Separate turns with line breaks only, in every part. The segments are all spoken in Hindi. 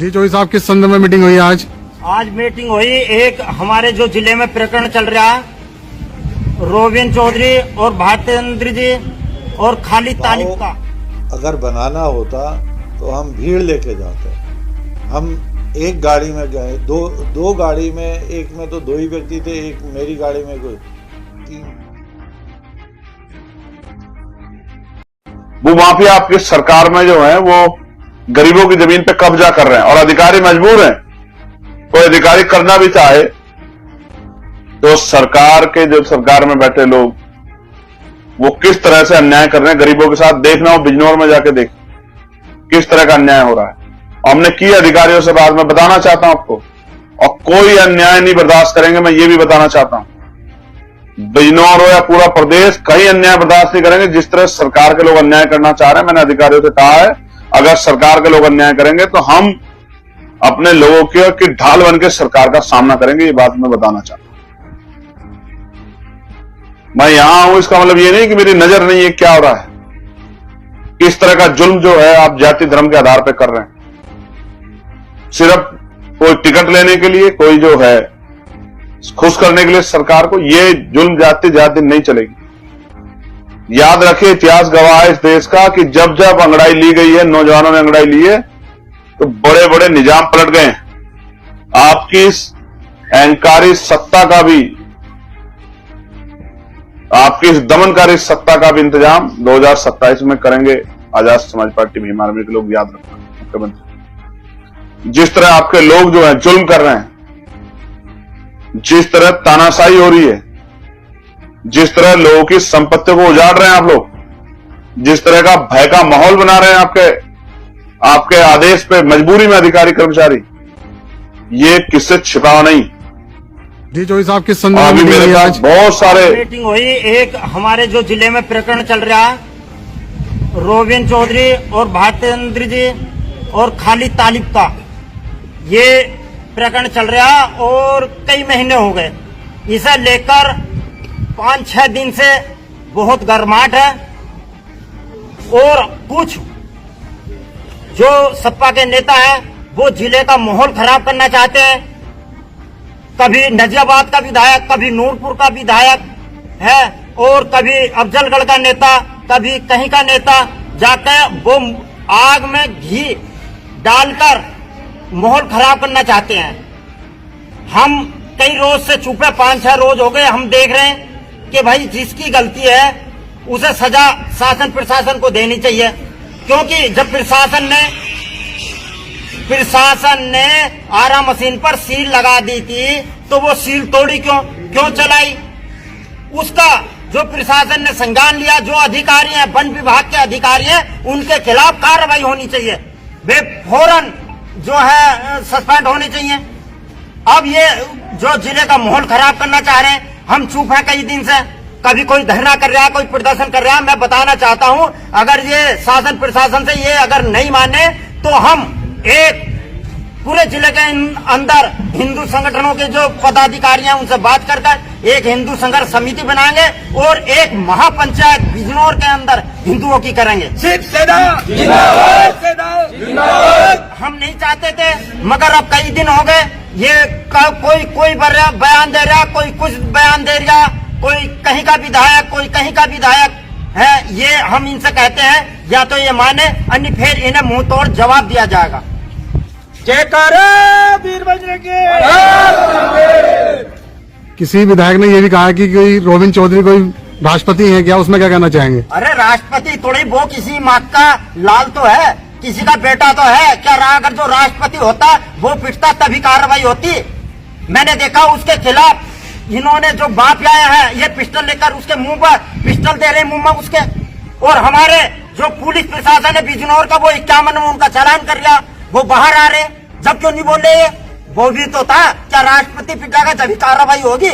जी चौधरी साहब, किस संदर्भ में मीटिंग हुई आज?
आज मीटिंग हुई, एक हमारे जो जिले में प्रकरण चल रहा है, रोबिन चौधरी और भारतेंद्र जी और खालिद तालिब का।
अगर बनाना होता तो हम भीड़ लेके जाते। हम एक गाड़ी में गए, दो गाड़ी में, एक में तो 2 ही व्यक्ति थे, एक मेरी गाड़ी में कोई 3।
भूमाफिया आपकी सरकार में जो है वो गरीबों की जमीन पे कब्जा कर रहे हैं और अधिकारी मजबूर हैं। कोई अधिकारी करना भी चाहे तो सरकार में बैठे लोग वो किस तरह से अन्याय कर रहे हैं गरीबों के साथ। देखना हो बिजनौर में जाके देख किस तरह का अन्याय हो रहा है। हमने की अधिकारियों से बात, मैं बताना चाहता हूं आपको, और कोई अन्याय नहीं बर्दाश्त करेंगे। मैं ये भी बताना चाहता हूं, बिजनौर हो या पूरा प्रदेश, कहीं अन्याय बर्दाश्त नहीं करेंगे। जिस तरह सरकार के लोग अन्याय करना चाह रहे हैं, मैंने अधिकारियों से कहा है, अगर सरकार के लोग अन्याय करेंगे तो हम अपने लोगों की ढाल बन के सरकार का सामना करेंगे। ये बात मैं बताना चाहता हूं। मैं यहां हूं इसका मतलब ये नहीं कि मेरी नजर नहीं है क्या हो रहा है। इस तरह का जुल्म जो है आप जाति धर्म के आधार पर कर रहे हैं, सिर्फ कोई टिकट लेने के लिए, कोई जो है खुश करने के लिए सरकार को। ये जुल्म जाति नहीं चलेगी। याद रखिए, इतिहास गवाह है इस देश का कि जब जब अंगड़ाई ली गई है, नौजवानों ने अंगड़ाई ली है, तो बड़े बड़े निजाम पलट गए। आपकी इस अहंकारी सत्ता का भी, आपकी इस दमनकारी सत्ता का भी इंतजाम 2027 में करेंगे आजाद समाज पार्टी भीम आर्मी के लोग। याद रखना मुख्यमंत्री, जिस तरह आपके लोग जो है जुल्म कर रहे हैं, जिस तरह तानाशाही हो रही है, जिस तरह लोगों की संपत्ति को उजाड़ रहे हैं आप लोग, जिस तरह का भय का माहौल बना रहे हैं आपके आदेश पे मजबूरी में अधिकारी कर्मचारी, ये किससे छिपाओ नहीं।
जी चौधरी साहब, किस संदर्भ में
अभी
मीटिंग
मेरे
हुई
पास
आज?
बहुत सारे
मीटिंग हुई, एक हमारे जो जिले में प्रकरण चल रहा है, रोबिन चौधरी और भारतेंद्र जी और खालिद तालिब का, ये प्रकरण चल रहा और कई महीने हो गए। इसे लेकर 5-6 दिन से बहुत गर्माहट है और कुछ जो सपा के नेता हैं वो जिले का माहौल खराब करना चाहते हैं। कभी नजियाबाद का विधायक, कभी नूरपुर का विधायक है और कभी अफजलगढ़ का नेता, कभी कहीं का नेता जाकर वो आग में घी डालकर माहौल खराब करना चाहते हैं। हम कई रोज से चुप है, 5-6 रोज हो गए। हम देख रहे हैं कि भाई जिसकी गलती है उसे सजा शासन प्रशासन को देनी चाहिए, क्योंकि जब प्रशासन ने आरा मशीन पर सील लगा दी थी तो वो सील तोड़ी क्यों चलाई? उसका जो प्रशासन ने संज्ञान लिया, जो अधिकारी हैं, वन विभाग के अधिकारी हैं, उनके खिलाफ कार्रवाई होनी चाहिए। वे फौरन जो है सस्पेंड होने चाहिए। अब ये जो जिले का माहौल खराब करना चाह रहे हैं, हम चुप है कई दिन से। कभी कोई धरना कर रहा है, कोई प्रदर्शन कर रहा है। मैं बताना चाहता हूं, अगर ये शासन प्रशासन से ये अगर नहीं माने तो हम एक पूरे जिले के अंदर हिंदू संगठनों के जो पदाधिकारी हैं उनसे बात कर एक हिंदू संघर्ष समिति बनाएंगे और एक महापंचायत बिजनौर के अंदर हिंदुओं की करेंगे। हम नहीं चाहते थे, मगर अब कई दिन हो गए। ये कोई बयान दे रहा, कोई कुछ बयान दे रहा, कोई कहीं का विधायक, कोई कहीं का विधायक है। ये हम इनसे कहते हैं या तो ये माने, अन्य फिर इन्हें मुंह तोड़ जवाब दिया जाएगा।
जयकारा वीर बजरंग की।
किसी विधायक ने ये भी कहा कि कोई रोबिन चौधरी कोई राष्ट्रपति है क्या, उसमें क्या कहना चाहेंगे?
अरे राष्ट्रपति थोड़ी, वो किसी माँ का लाल तो है, किसी का बेटा तो है। क्या रहा, अगर जो राष्ट्रपति होता वो पिटता तभी कार्रवाई होती। मैंने देखा उसके खिलाफ इन्होंने जो बाप आया है, ये पिस्टल लेकर उसके मुंह पर पिस्टल दे रहे मुंह में उसके। और हमारे जो पुलिस प्रशासन है बिजनौर का, वो 51 में उनका चालान कर लिया, वो बाहर आ रहे। जब क्यों नहीं बोल रहे? वो भी तो था, क्या राष्ट्रपति पिटेगा तभी कार्रवाई होगी?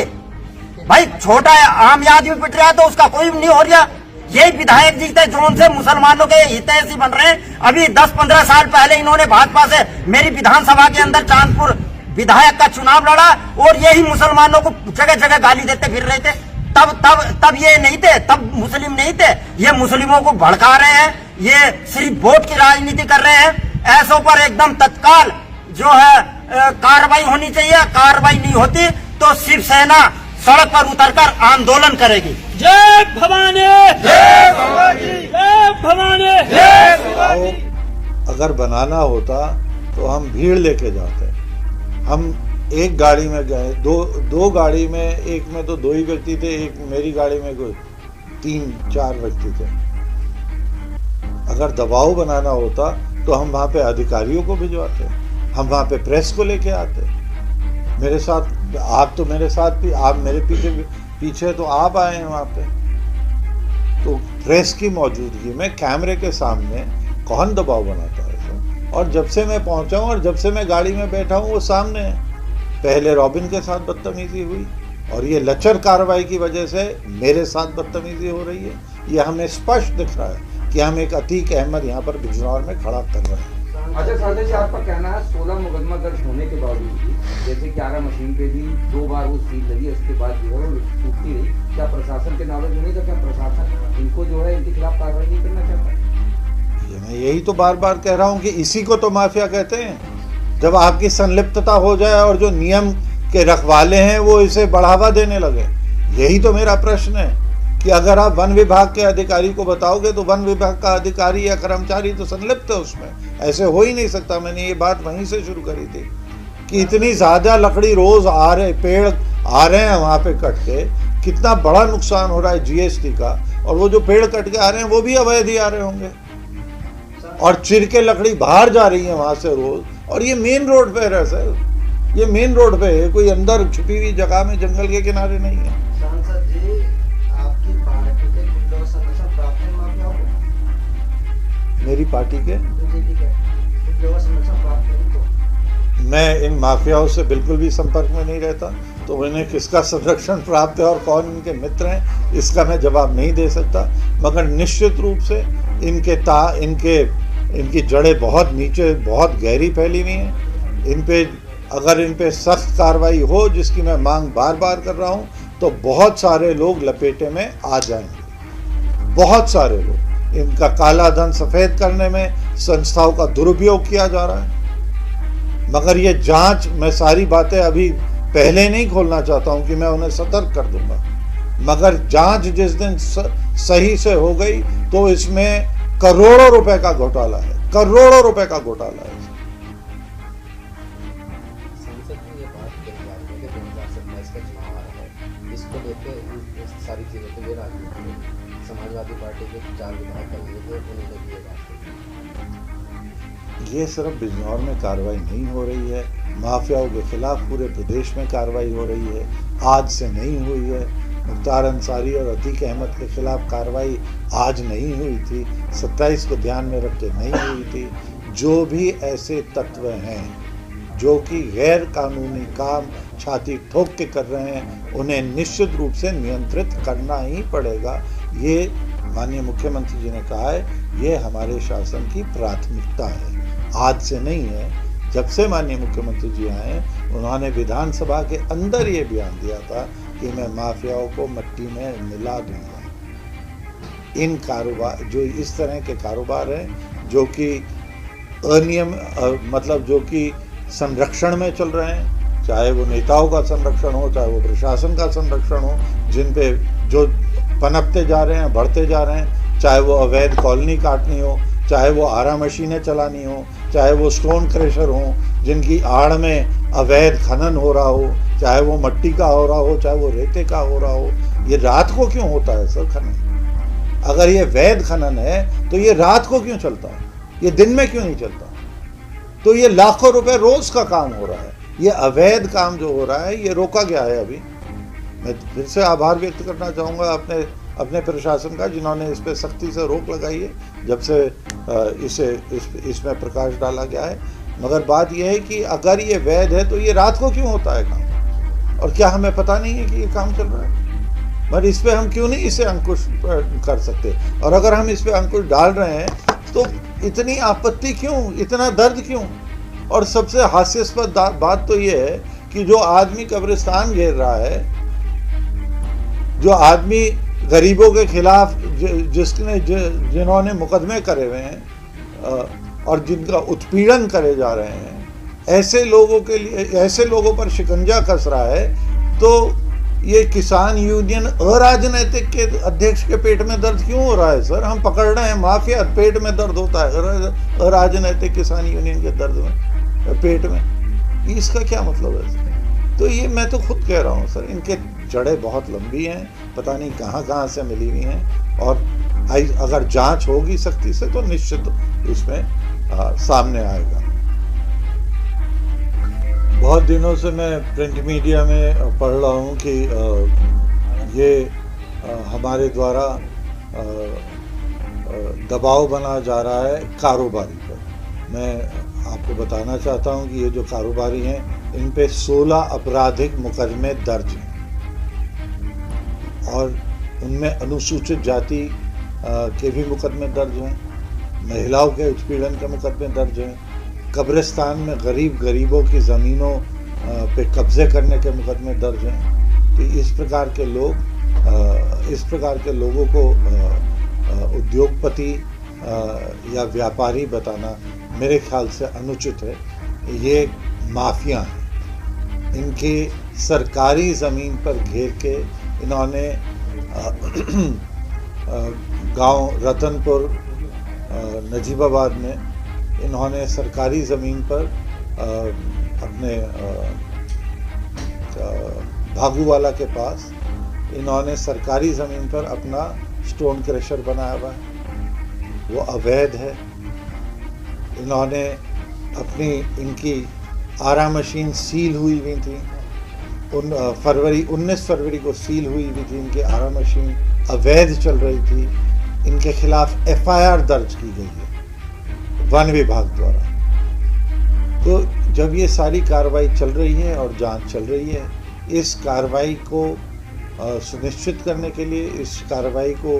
भाई छोटा आम आदमी पिट रहा है तो उसका कोई नहीं हो रहा। ये विधायक जी थे जो उनसे मुसलमानों के हितैषी बन रहे हैं। अभी 10-15 साल पहले इन्होंने भाजपा से मेरी विधानसभा के अंदर चांदपुर विधायक का चुनाव लड़ा और यही मुसलमानों को जगह जगह गाली देते फिर रहे थे। तब ये नहीं थे, तब मुस्लिम नहीं थे। ये मुस्लिमों को भड़का रहे हैं, ये सिर्फ वोट की राजनीति कर रहे हैं। ऐसों पर एकदम तत्काल जो है कार्रवाई होनी चाहिए। कार्रवाई नहीं होती तो शिवसेना सड़क पर उतरकर आंदोलन करेगी।
जय भवानी, जय भवानी, जय भवानी, जय भवानी।
अगर बनाना होता तो हम भीड़ लेके जाते। हम एक गाड़ी में गए, दो गाड़ी में, एक में तो 2 ही व्यक्ति थे, एक मेरी गाड़ी में कोई 3-4 व्यक्ति थे। अगर दबाव बनाना होता तो हम वहां पे अधिकारियों को भिजवाते, हम वहां पे प्रेस को लेके आते। मेरे साथ आप तो मेरे साथ भी, आप मेरे पीछे तो आप आए हैं वहां पे। तो प्रेस की मौजूदगी में कैमरे के सामने कौन दबाव बनाता है सर? और जब से मैं पहुंचा हूं और जब से मैं गाड़ी में बैठा हूं वो सामने है। पहले रॉबिन के साथ बदतमीजी हुई और ये लचर कार्रवाई की वजह से मेरे साथ बदतमीजी हो रही है। ये हमें स्पष्ट दिख रहा है कि हम एक अतीक अहमद यहाँ पर बिजनौर में खड़ा कर रहे हैं।
अच्छा सारदा जी, आपका कहना है 16 मुकदमा दर्ज होने के बावजूद भी, जैसे 11 मशीन पे भी 2 बार वो सील लगी, उसके बाद जो है वो टूटती रही, क्या प्रशासन के नॉलेज होने का, क्या प्रशासन इनको जो है इनके खिलाफ कार्रवाई नहीं करना चाहता?
मैं यही तो बार बार कह रहा हूँ कि इसी को तो माफिया कहते हैं। जब आपकी संलिप्तता हो जाए और जो नियम के रखवाले हैं वो इसे बढ़ावा देने लगे। यही तो मेरा प्रश्न है कि अगर आप वन विभाग के अधिकारी को बताओगे तो वन विभाग का अधिकारी या कर्मचारी तो संलिप्त है उसमें। ऐसे हो ही नहीं सकता। मैंने ये बात वहीं से शुरू करी थी कि इतनी ज्यादा लकड़ी रोज आ रहे, पेड़ आ रहे हैं वहां पे कट के, कितना बड़ा नुकसान हो रहा है जीएसटी का। और वो जो पेड़ कट के आ रहे हैं वो भी अवैध ही आ रहे होंगे और चिर के लकड़ी बाहर जा रही है वहां से रोज। और ये मेन रोड पे है सर, ये मेन रोड पे है, कोई अंदर छुपी हुई जगह में जंगल के किनारे नहीं है।
सांसद जी, आपकी पार्टी के कुछ लोग संरक्षण प्राप्त है माफियाओं को?
मेरी पार्टी के
बीजेपी के कुछ लोग संरक्षण प्राप्त है इनको?
मैं इन माफियाओं से बिल्कुल भी संपर्क में नहीं रहता, तो इन्हें किसका संरक्षण प्राप्त है और कौन इनके मित्र हैं इसका मैं जवाब नहीं दे सकता। मगर निश्चित रूप से इनकी जड़ें बहुत नीचे, बहुत गहरी फैली हुई हैं। इन पे सख्त कार्रवाई हो, जिसकी मैं मांग बार बार कर रहा हूं, तो बहुत सारे लोग लपेटे में आ जाएंगे। बहुत सारे लोग। इनका काला धन सफेद करने में संस्थाओं का दुरुपयोग किया जा रहा है। मगर ये जांच, मैं सारी बातें अभी पहले नहीं खोलना चाहता हूं कि मैं उन्हें सतर्क कर दूंगा, मगर जांच जिस दिन सही से हो गई तो इसमें करोड़ों रुपए का घोटाला है, करोड़ों रुपए का घोटाला है।
संसद में ये बात कही जा रही है कि 2027 का चुनाव आ रहा है, इसको लेकर सारी चीज़ों को ले राजनीति में समाजवादी पार्टी के 4 विधायक कर लिए थे, उन्होंने भी ये बात कही।
ये सिर्फ बिजनौर में कार्रवाई नहीं हो रही है, माफियाओं के खिलाफ पूरे प्रदेश में कार्रवाई हो रही है। आज से नहीं हुई है। मुख्तार अंसारी और अतीक अहमद के खिलाफ कार्रवाई आज नहीं हुई थी, 27 को ध्यान में रख के नहीं हुई थी। जो भी ऐसे तत्व हैं जो कि गैर कानूनी काम छाती ठोक के कर रहे हैं, उन्हें निश्चित रूप से नियंत्रित करना ही पड़ेगा। ये माननीय मुख्यमंत्री जी ने कहा है, ये हमारे शासन की प्राथमिकता है। आज से नहीं है, जब से माननीय मुख्यमंत्री जी आए उन्होंने विधानसभा के अंदर ये बयान दिया था कि मैं माफियाओं को मिट्टी में मिला दूंगा। इन कारोबार, जो इस तरह के कारोबार हैं जो कि अनियम, मतलब जो कि संरक्षण में चल रहे हैं, चाहे वो नेताओं का संरक्षण हो, चाहे वो प्रशासन का संरक्षण हो, जिन पे जो पनपते जा रहे हैं, बढ़ते जा रहे हैं, चाहे वो अवैध कॉलोनी काटनी हो, चाहे वो आरा मशीनें चलानी हो, चाहे वो स्टोन क्रशर हो जिनकी आड़ में अवैध खनन हो रहा हो, चाहे वो मिट्टी का हो रहा हो, चाहे वो रेते का हो रहा हो। ये रात को क्यों होता है सर खनन? अगर ये वैध खनन है तो ये रात को क्यों चलता है, ये दिन में क्यों नहीं चलता? तो ये लाखों रुपए रोज का काम हो रहा है। ये अवैध काम जो हो रहा है ये रोका गया है। अभी मैं फिर से आभार व्यक्त करना चाहूँगा अपने प्रशासन का, जिन्होंने इस पर सख्ती से रोक लगाई है जब से इसमें प्रकाश डाला गया है। मगर बात यह है कि अगर ये वैध है तो ये रात को क्यों होता है काम, और क्या हमें पता नहीं है कि ये काम चल रहा है? मगर इस पर हम क्यों नहीं इसे अंकुश कर सकते? और अगर हम इस पर अंकुश डाल रहे हैं तो इतनी आपत्ति क्यों, इतना दर्द क्यों? और सबसे हास्यास्पद बात तो ये है कि जो आदमी कब्रिस्तान घेर रहा है, जो आदमी गरीबों के खिलाफ जिन्होंने मुकदमे करे हुए हैं और जिनका उत्पीड़न करे जा रहे हैं, ऐसे लोगों के लिए, ऐसे लोगों पर शिकंजा कस रहा है, तो ये किसान यूनियन अराजनैतिक के अध्यक्ष के पेट में दर्द क्यों हो रहा है सर? हम पकड़ रहे हैं माफिया, पेट में दर्द होता है अराजनैतिक किसान यूनियन के दर्द में, पेट में, इसका क्या मतलब है? तो ये मैं तो खुद कह रहा हूँ सर, इनके जड़ें बहुत लंबी हैं, पता नहीं कहाँ से मिली हुई हैं, और अगर जांच होगी सख्ती से तो निश्चित इसमें सामने आएगा। बहुत दिनों से मैं प्रिंट मीडिया में पढ़ रहा हूँ कि ये हमारे द्वारा दबाव बना जा रहा है कारोबारी पर। मैं आपको बताना चाहता हूँ कि ये जो कारोबारी हैं, इन पे 16 आपराधिक मुकदमे दर्ज हैं और उनमें अनुसूचित जाति के भी मुकदमे दर्ज हैं, महिलाओं के उत्पीड़न के मुकदमे दर्ज हैं, कब्रिस्तान में गरीबों की ज़मीनों पे कब्जे करने के मुकदमे दर्ज हैं। तो इस प्रकार के लोगों को उद्योगपति या व्यापारी बताना मेरे ख्याल से अनुचित है। ये माफिया हैं, इनके सरकारी ज़मीन पर घेर के इन्होंने गांव रतनपुर नजीबाबाद में इन्होंने सरकारी ज़मीन पर अपने भागूवाला के पास इन्होंने सरकारी ज़मीन पर अपना स्टोन क्रशर बनाया हुआ है, वो अवैध है। इन्होंने इनकी आरा मशीन सील हुई थी, 19 फरवरी को सील हुई थी इनकी आरा मशीन, अवैध चल रही थी। इनके खिलाफ FIR दर्ज की गई है वन विभाग द्वारा। तो जब ये सारी कार्रवाई चल रही है और जांच चल रही है, इस कार्रवाई को सुनिश्चित करने के लिए, इस कार्रवाई को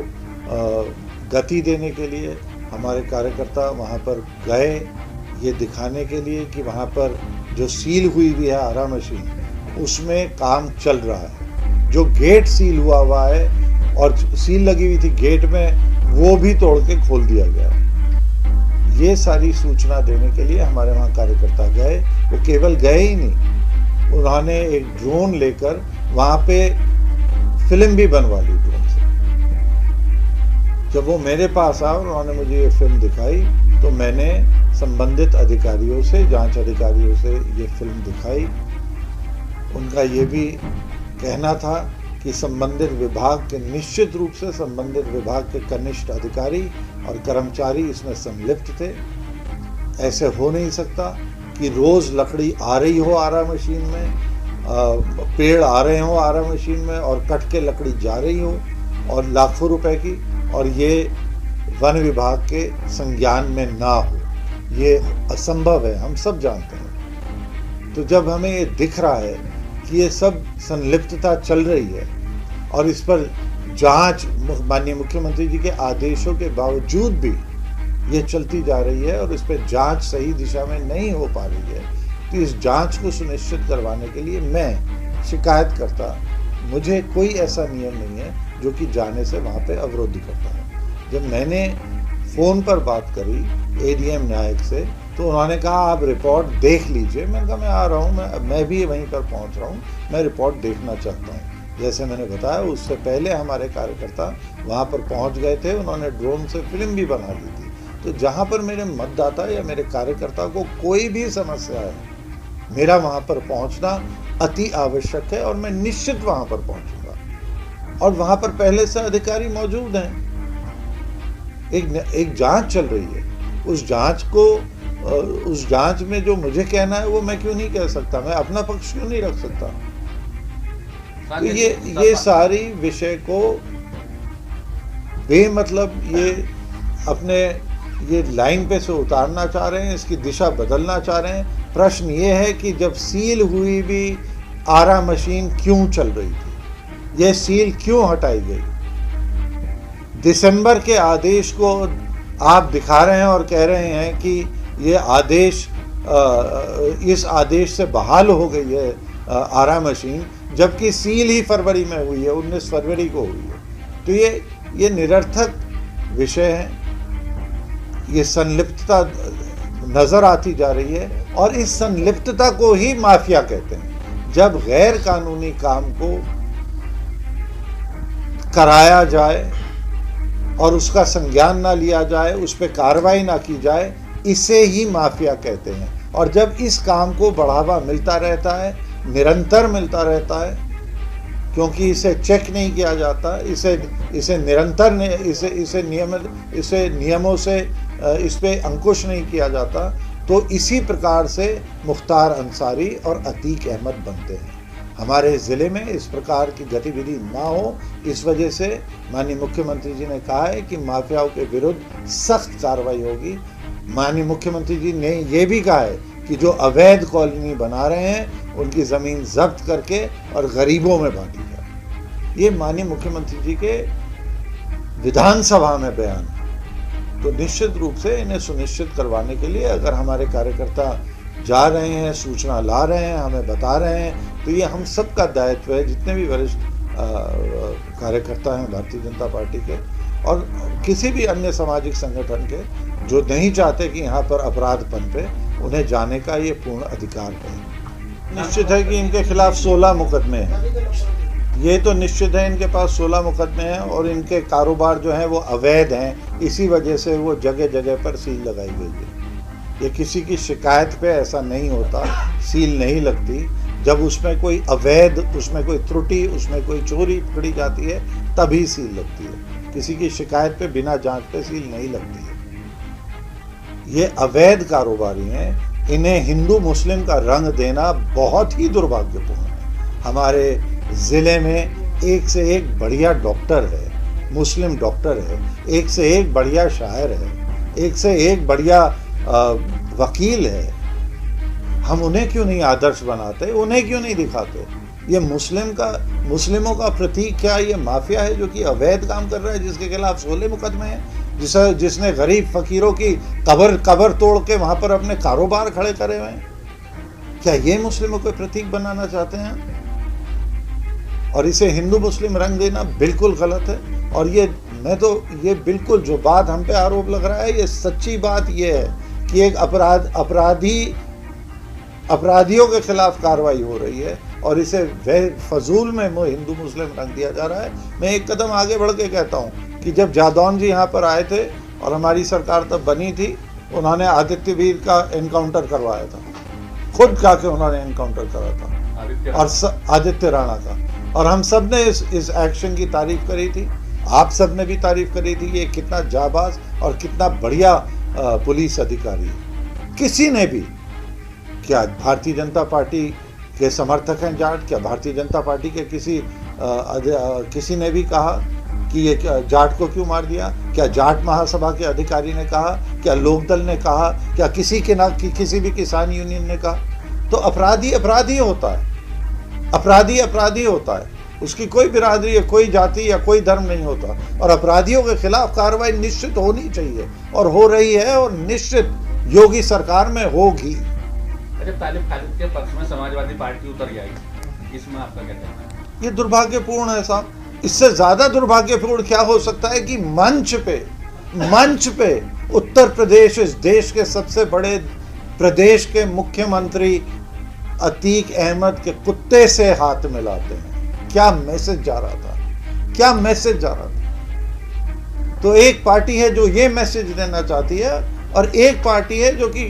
गति देने के लिए हमारे कार्यकर्ता वहाँ पर गए, ये दिखाने के लिए कि वहाँ पर जो सील हुई है आरा मशीन, उसमें काम चल रहा है। जो गेट सील हुआ है और सील लगी हुई थी गेट में, वो भी तोड़ के खोल दिया गया है। ये सारी सूचना देने के लिए हमारे वहाँ कार्यकर्ता गए। वो केवल गए ही नहीं, उन्होंने एक ड्रोन लेकर वहाँ पे फिल्म भी बनवा ली ड्रोन से। जब वो मेरे पास आए और उन्होंने मुझे ये फिल्म दिखाई, तो मैंने संबंधित अधिकारियों से, जांच अधिकारियों से ये फिल्म दिखाई। उनका ये भी कहना था कि संबंधित विभाग के, निश्चित रूप से संबंधित विभाग के कनिष्ठ अधिकारी और कर्मचारी इसमें संलिप्त थे। ऐसे हो नहीं सकता कि रोज़ लकड़ी आ रही हो आरा मशीन में, पेड़ आ रहे हो आरा मशीन में और कट के लकड़ी जा रही हो और लाखों रुपए की, और ये वन विभाग के संज्ञान में ना हो। ये असंभव है, हम सब जानते हैं। तो जब हमें ये दिख रहा है कि ये सब संलिप्तता चल रही है और इस पर जांच माननीय मुख्यमंत्री जी के आदेशों के बावजूद भी ये चलती जा रही है और इस पर जांच सही दिशा में नहीं हो पा रही है, तो इस जांच को सुनिश्चित करवाने के लिए मैं शिकायत करता, मुझे कोई ऐसा नियम नहीं है जो कि जाने से वहाँ पे अवरोध करता है। जब मैंने फ़ोन पर बात करी ADM न्यायिक से, तो उन्होंने कहा आप रिपोर्ट देख लीजिए। मैंने कहा मैं आ रहा हूँ, मैं भी वहीं पर पहुँच रहा हूँ, मैं रिपोर्ट देखना चाहता हूँ। जैसे मैंने बताया, उससे पहले हमारे कार्यकर्ता वहाँ पर पहुँच गए थे, उन्होंने ड्रोन से फिल्म भी बना ली थी। तो जहाँ पर मेरे मतदाता या मेरे कार्यकर्ता को कोई भी समस्या है, मेरा वहाँ पर पहुँचना अति आवश्यक है और मैं निश्चित वहाँ पर पहुँचूंगा। और वहाँ पर पहले से अधिकारी मौजूद हैं, एक जांच चल रही है। उस जांच में जो मुझे कहना है वो मैं क्यों नहीं कह सकता, मैं अपना पक्ष क्यों नहीं रख सकता। तो ये सारी विषय को बेमतलब ये अपने ये लाइन पे से उतारना चाह रहे हैं, इसकी दिशा बदलना चाह रहे हैं। प्रश्न ये है कि जब सील हुई भी आरा मशीन क्यों चल रही थी, ये सील क्यों हटाई गई? दिसंबर के आदेश को आप दिखा रहे हैं और कह रहे हैं कि ये आदेश, इस आदेश से बहाल हो गई है आरा मशीन, जबकि सील ही फरवरी में हुई है, 19 फरवरी को हुई है। तो ये निरर्थक विषय है, ये संलिप्तता नज़र आती जा रही है और इस संलिप्तता को ही माफिया कहते हैं। जब गैर कानूनी काम को कराया जाए और उसका संज्ञान ना लिया जाए, उस पर कार्रवाई ना की जाए, इसे ही माफिया कहते हैं। और जब इस काम को बढ़ावा मिलता रहता है, निरंतर मिलता रहता है, क्योंकि इसे चेक नहीं किया जाता, इसे निरंतर इसे नियमों से इस पे अंकुश नहीं किया जाता, तो इसी प्रकार से मुख्तार अंसारी और अतीक अहमद बनते हैं। हमारे ज़िले में इस प्रकार की गतिविधि ना हो, इस वजह से माननीय मुख्यमंत्री जी ने कहा है कि माफियाओं के विरुद्ध सख्त कार्रवाई होगी। माननीय मुख्यमंत्री जी ने ये भी कहा है कि जो अवैध कॉलोनी बना रहे हैं उनकी ज़मीन जब्त करके और गरीबों में बांटी जाए। ये माननीय मुख्यमंत्री जी के विधानसभा में बयान है। तो निश्चित रूप से इन्हें सुनिश्चित करवाने के लिए अगर हमारे कार्यकर्ता जा रहे हैं, सूचना ला रहे हैं, हमें बता रहे हैं, तो ये हम सबका दायित्व है, जितने भी वरिष्ठ कार्यकर्ता हैं भारतीय जनता पार्टी के और किसी भी अन्य सामाजिक संगठन के, जो नहीं चाहते कि यहाँ पर अपराध पनपे, उन्हें जाने का ये पूर्ण अधिकार है। निश्चित है कि इनके खिलाफ 16 मुकदमे हैं। ये तो निश्चित है इनके पास 16 मुकदमे हैं और इनके कारोबार जो हैं वो अवैध हैं। इसी वजह से वो जगह जगह पर सील लगाई गई है। ये किसी की शिकायत पे ऐसा नहीं होता, सील नहीं लगती। जब उसमें कोई अवैध, उसमें कोई त्रुटि, उसमें कोई चोरी पकड़ी जाती है, तभी सील लगती है। किसी की शिकायत पे बिना जांच पे सील नहीं लगती है। ये अवैध कारोबारी हैं। इन्हें हिंदू मुस्लिम का रंग देना बहुत ही दुर्भाग्यपूर्ण है। हमारे ज़िले में एक से एक बढ़िया डॉक्टर है, मुस्लिम डॉक्टर है, एक से एक बढ़िया शायर है, एक से एक बढ़िया वकील है। हम उन्हें क्यों नहीं आदर्श बनाते, उन्हें क्यों नहीं दिखाते? ये मुस्लिमों का प्रतीक क्या ये माफिया है जो कि अवैध काम कर रहा है, जिसके खिलाफ 16 मुकदमे हैं, जिसने गरीब फकीरों की कब्र तोड़ के वहाँ पर अपने कारोबार खड़े करे हुए हैं। क्या ये मुस्लिमों को प्रतीक बनाना चाहते हैं? और इसे हिंदू मुस्लिम रंग देना बिल्कुल गलत है। और ये बिल्कुल जो बात हम पे आरोप लग रहा है, ये सच्ची बात ये है कि एक अपराधियों के खिलाफ कार्रवाई हो रही है और इसे फजूल में हिंदू मुस्लिम रंग दिया जा रहा है। मैं एक कदम आगे बढ़ के कहता हूँ कि जब जादौन जी यहाँ पर आए थे और हमारी सरकार तब बनी थी, उन्होंने आदित्य वीर का एनकाउंटर करवाया था, खुद जाके उन्होंने एनकाउंटर करा था, और आदित्य राणा का। और हम सब ने इस एक्शन की तारीफ करी थी, आप सब ने भी तारीफ करी थी कि ये कितना जाबाज और कितना बढ़िया पुलिस अधिकारी है। किसी ने भी, क्या भारतीय जनता पार्टी के समर्थक हैं जाट? क्या भारतीय जनता पार्टी के किसी ने भी कहा कि ये जाट को क्यों मार दिया? क्या जाट महासभा के अधिकारी ने कहा? क्या लोकदल ने कहा? क्या किसी भी किसान यूनियन ने कहा? तो अपराधी अपराधी होता है, अपराधी अपराधी होता है, उसकी कोई बिरादरी या कोई जाति या कोई धर्म नहीं होता। और अपराधियों के खिलाफ कार्रवाई निश्चित होनी चाहिए और हो रही है और निश्चित योगी सरकार में होगी।
तालिब खालिद के पक्ष में समाजवादी पार्टी उतर जाएगी, इसमें आपका क्या कहना है?
ये दुर्भाग्यपूर्ण है साहब। इससे ज्यादा दुर्भाग्यपूर्ण क्या हो सकता है कि मंच पे उत्तर प्रदेश, इस देश के सबसे बड़े प्रदेश के मुख्यमंत्री अतीक अहमद के कुत्ते से हाथ मिलाते हैं। क्या मैसेज जा रहा था, क्या मैसेज जा रहा था? तो एक पार्टी है जो ये मैसेज देना चाहती है और एक पार्टी है जो कि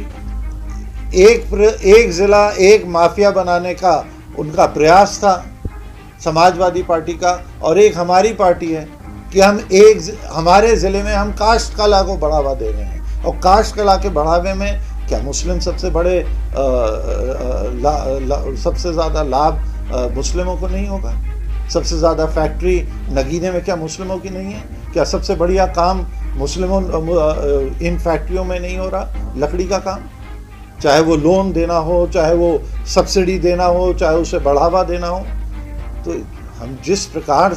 एक जिला एक माफिया बनाने का उनका प्रयास था समाजवादी पार्टी का, और एक हमारी पार्टी है कि हमारे ज़िले में हम कास्ट कला को बढ़ावा दे रहे हैं। और कास्ट कला के बढ़ावे में क्या मुस्लिम सबसे बड़े सबसे ज़्यादा लाभ मुस्लिमों को नहीं होगा? सबसे ज़्यादा फैक्ट्री नगीने में क्या मुस्लिमों की नहीं है? क्या सबसे बढ़िया काम मुस्लिमों इन फैक्ट्रियों में नहीं हो रहा? लकड़ी का काम, चाहे वो लोन देना हो, चाहे वो सब्सिडी देना हो, चाहे उसे बढ़ावा देना हो। तो हम जिस प्रकार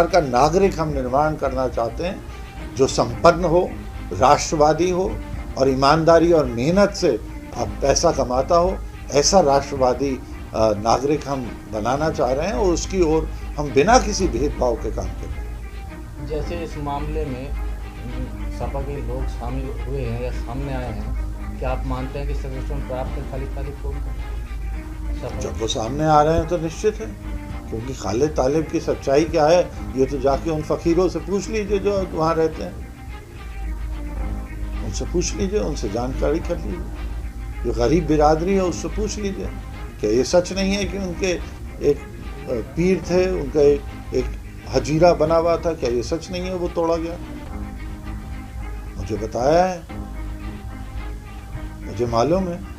का नागरिक हम निर्माण करना चाहते हैं, जो संपन्न हो, राष्ट्रवादी हो और ईमानदारी और मेहनत से अब पैसा कमाता हो, ऐसा राष्ट्रवादी नागरिक हम बनाना चाह रहे हैं और उसकी ओर हम बिना किसी भेदभाव के काम कर रहे हैं।
जैसे इस मामले में सपा के लोग शामिल हुए हैं या सामने आए हैं, क्या आप मानते हैं कि सजेशन प्राप्त है खालिद तालिब को उनका?
जब वो सामने आ रहे हैं तो निश्चित है, क्योंकि खालिद तालिब की सच्चाई क्या है ये तो जाके उन फकीरों से पूछ लीजिए जो वहाँ रहते हैं, उनसे पूछ लीजिए, उनसे जानकारी कर लीजिए। जो गरीब बिरादरी है उससे पूछ लीजिए, क्या ये सच नहीं है कि उनके एक पीर थे, उनका एक हजीरा बना हुआ था, क्या ये सच नहीं है वो तोड़ा गया? मुझे बताया है, मुझे मालूम है।